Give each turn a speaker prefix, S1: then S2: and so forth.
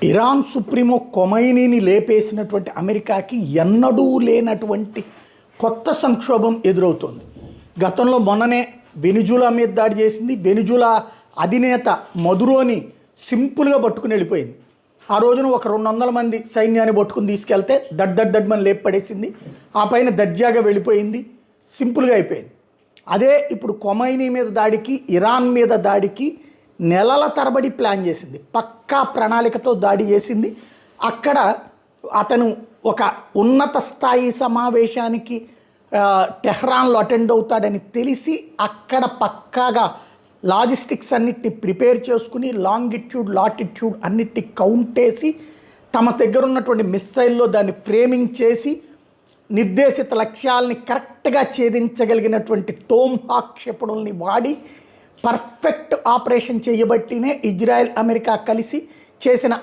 S1: Iran supremo ఖొమైనీని లేపేసినటువంటి అమెరికాకి ఎన్నడూ లేనటువంటి కొత్త సంక్షోభం ఎదురవుతోంది. గతంలో మొన్ననే వెనిజులా మీద దాడి చేసింది. వెనిజులా అధినేత మదురోని సింపుల్గా పట్టుకుని వెళ్ళిపోయింది. ఆ రోజున ఒక 200 మంది సైన్యాన్ని పట్టుకుని తీసుకెళ్తే దడ్మని లేపి పడేసింది. ఆ పైన దర్జాగా వెళ్ళిపోయింది. సింపుల్గా అయిపోయింది. అదే ఇప్పుడు ఖొమైనీ మీద దాడికి, ఇరాన్ మీద దాడికి నెలల తరబడి ప్లాన్ చేసింది. పక్కా ప్రణాళికతో దాడి చేసింది. అక్కడ అతను ఒక ఉన్నత స్థాయి సమావేశానికి టెహ్రాన్లో అటెండ్ అవుతాడని తెలిసి అక్కడ పక్కాగా లాజిస్టిక్స్ అన్నిటిని ప్రిపేర్ చేసుకుని లాంగిట్యూడ్ లాటిట్యూడ్ అన్నిటిని కౌంట్ చేసి తమ దగ్గర ఉన్నటువంటి మిస్సైల్లో దాన్ని ఫ్రేమింగ్ చేసి నిర్దేశిత లక్ష్యాలని కరెక్ట్గా ఛేదించగలిగినటువంటి తోమ్హాక్ క్షిపణుల్ని వాడి పర్ఫెక్ట్ ఆపరేషన్ చేయబట్టినే ఇజ్రాయెల్ అమెరికా కలిసి చేసిన